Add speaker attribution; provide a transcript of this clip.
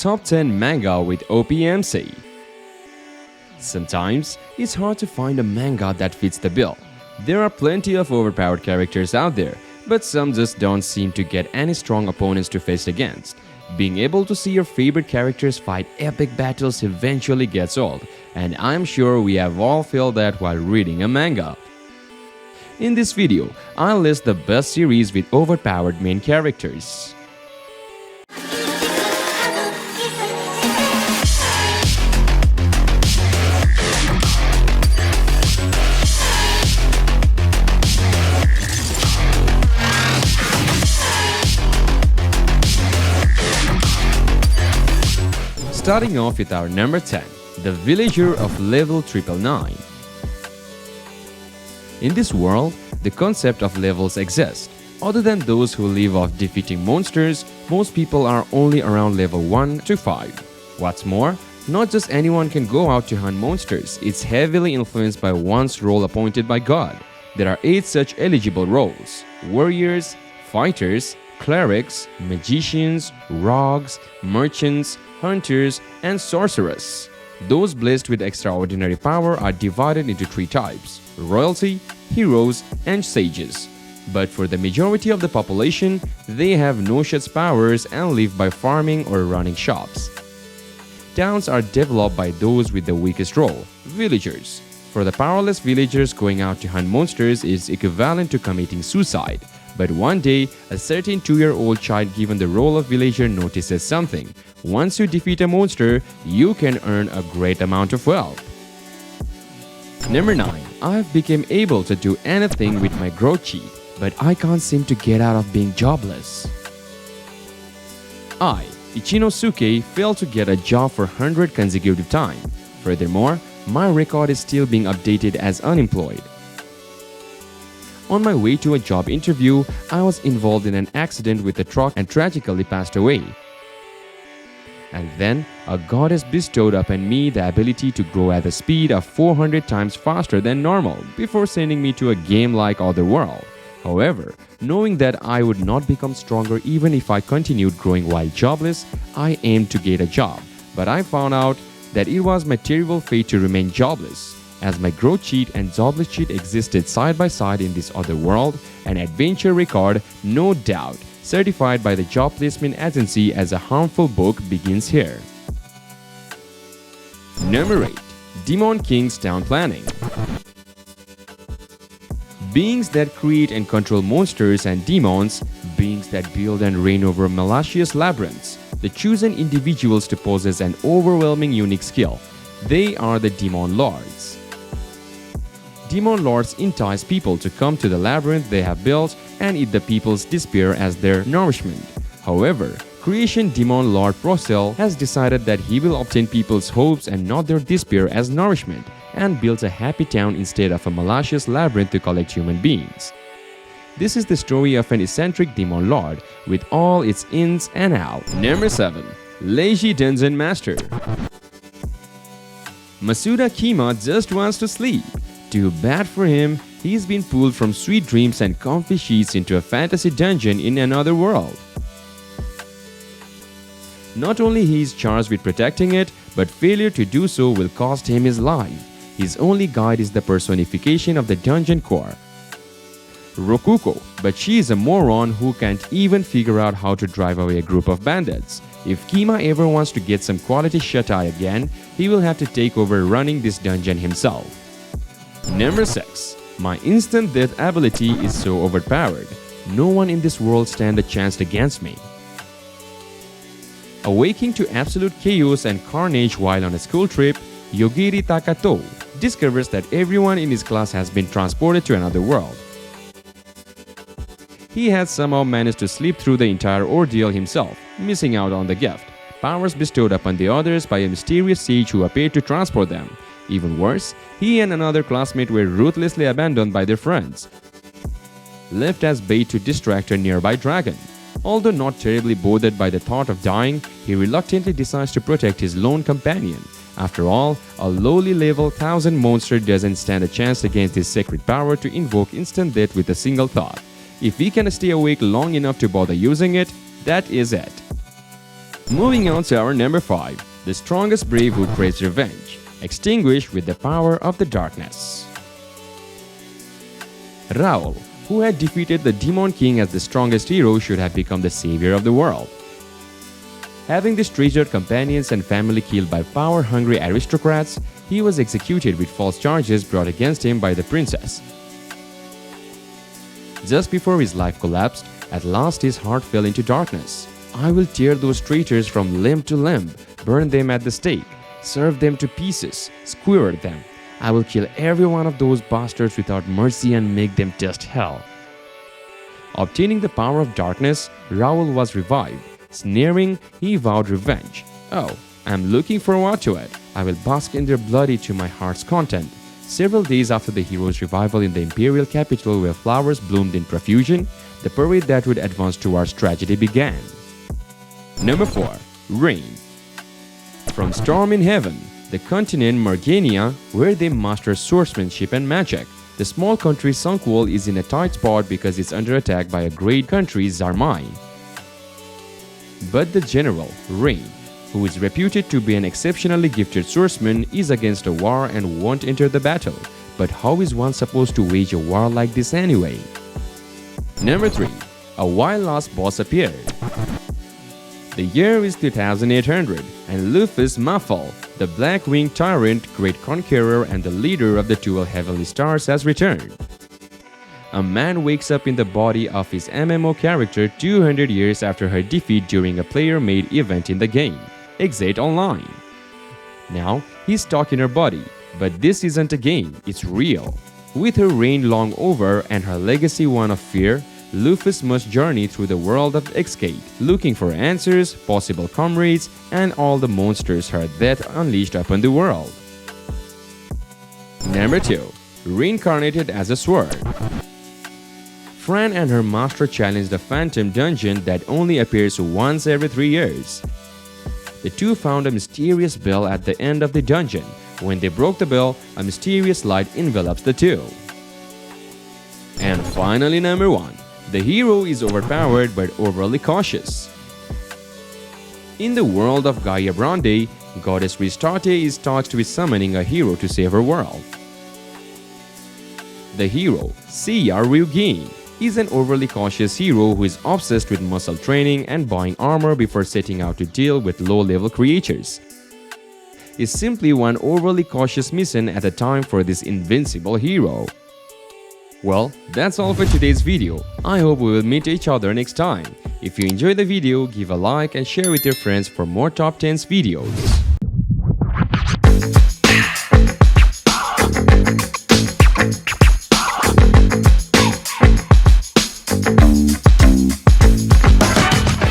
Speaker 1: Top 10 Manga with OPMC. Sometimes it's hard to find a manga that fits the bill. There are plenty of overpowered characters out there, but some just don't seem to get any strong opponents to face against. Being able to see your favorite characters fight epic battles eventually gets old, and I'm sure we have all felt that while reading a manga. In this video, I'll list the best series with overpowered main characters. Starting off with our number 10, the Villager of level 999. In this world, the concept of levels exists. Other than those who live off defeating monsters, most people are only around level 1 to 5. What's more, not just anyone can go out to hunt monsters, it's heavily influenced by one's role appointed by God. There are 8 such eligible roles: warriors, fighters, clerics, magicians, rogues, merchants, hunters, and sorcerers. Those blessed with extraordinary power are divided into 3 types: royalty, heroes, and sages. But for the majority of the population, they have no such powers and live by farming or running shops. Towns are developed by those with the weakest role, villagers. For the powerless villagers, going out to hunt monsters is equivalent to committing suicide. But one day, a certain 2-year-old child given the role of villager notices something. Once you defeat a monster, you can earn a great amount of wealth. Number 9. I've become able to do anything with my growth cheat, but I can't seem to get out of being jobless. Ichinosuke, failed to get a job for 100 consecutive times. Furthermore, my record is still being updated as unemployed. On my way to a job interview, I was involved in an accident with a truck and tragically passed away. And then, a goddess bestowed upon me the ability to grow at the speed of 400 times faster than normal before sending me to a game like Otherworld. However, knowing that I would not become stronger even if I continued growing while jobless, I aimed to get a job. But I found out that it was my terrible fate to remain jobless. As my growth cheat and jobless cheat existed side by side in this other world, an adventure record, no doubt, certified by the job placement agency as a harmful book begins here. Number 8. Demon King's Town Planning. Beings that create and control monsters and demons, beings that build and reign over malicious labyrinths, the chosen individuals to possess an overwhelming unique skill. They are the Demon Lords. Demon Lords entice people to come to the labyrinth they have built and eat the people's despair as their nourishment. However, Creation Demon Lord Procel has decided that he will obtain people's hopes and not their despair as nourishment, and builds a happy town instead of a malicious labyrinth to collect human beings. This is the story of an eccentric Demon Lord with all its ins and outs. Number 7. Leishi Denzen Master. Masuda Kima just wants to sleep. Too bad for him, he's been pulled from sweet dreams and comfy sheets into a fantasy dungeon in another world. Not only he is charged with protecting it, but failure to do so will cost him his life. His only guide is the personification of the dungeon core, Rokuko, but she is a moron who can't even figure out how to drive away a group of bandits. If Kima ever wants to get some quality shut-eye again, he will have to take over running this dungeon himself. Number 6. My instant death ability is so overpowered. No one in this world stands a chance against me. Awaking to absolute chaos and carnage while on a school trip, Yogiri Takato discovers that everyone in his class has been transported to another world. He has somehow managed to sleep through the entire ordeal himself, missing out on the gift, powers bestowed upon the others by a mysterious sage who appeared to transport them. Even worse, he and another classmate were ruthlessly abandoned by their friends, left as bait to distract a nearby dragon. Although not terribly bothered by the thought of dying, he reluctantly decides to protect his lone companion. After all, a lowly level 1000 monster doesn't stand a chance against his sacred power to invoke instant death with a single thought. If he can stay awake long enough to bother using it, that is it. Moving on to our number 5, the strongest brave who craves revenge, Extinguish with the power of the darkness. Raul, who had defeated the Demon King as the strongest hero, should have become the savior of the world. Having his treasured companions and family killed by power-hungry aristocrats, he was executed with false charges brought against him by the princess. Just before his life collapsed, at last his heart fell into darkness. I will tear those traitors from limb to limb, burn them at the stake, serve them to pieces, skewer them. I will kill every one of those bastards without mercy and make them taste hell. Obtaining the power of darkness, Raul was revived. Sneering, he vowed revenge. Oh, I'm looking forward to it. I will bask in their blood to my heart's content. Several days after the hero's revival in the imperial capital where flowers bloomed in profusion, the parade that would advance towards tragedy began. Number 4. Rain. From Storm in Heaven, the continent Morgania, where they master swordsmanship and magic, the small country Sunkwall is in a tight spot because it's under attack by a great country Zarmai. But the general, Rain, who is reputed to be an exceptionally gifted swordsman, is against a war and won't enter the battle. But how is one supposed to wage a war like this anyway? Number 3. A while lost boss appeared. The year is 2800 and Lufus Maffal, the black-winged tyrant, great conqueror and the leader of the 12 heavenly stars, has returned. A man wakes up in the body of his MMO character 200 years after her defeat during a player-made event in the game, Exit Online. Now, he's stuck in her body, but this isn't a game, it's real. With her reign long over and her legacy one of fear, Lufus must journey through the world of Escape, looking for answers, possible comrades, and all the monsters her death unleashed upon the world. Number 2. Reincarnated as a sword. Fran and her master challenged a phantom dungeon that only appears once every 3 years. The two found a mysterious bell at the end of the dungeon. When they broke the bell, a mysterious light envelops the two. And finally, number 1. The hero is overpowered but overly cautious. In the world of Gaia Brande, Goddess Restarte is tasked with summoning a hero to save her world. The hero, Seiya Ryugin, is an overly cautious hero who is obsessed with muscle training and buying armor before setting out to deal with low-level creatures. It's simply one overly cautious mission at a time for this invincible hero. Well, that's all for today's video. I hope we will meet each other next time. If you enjoyed the video, give a like and share with your friends for more top 10s videos.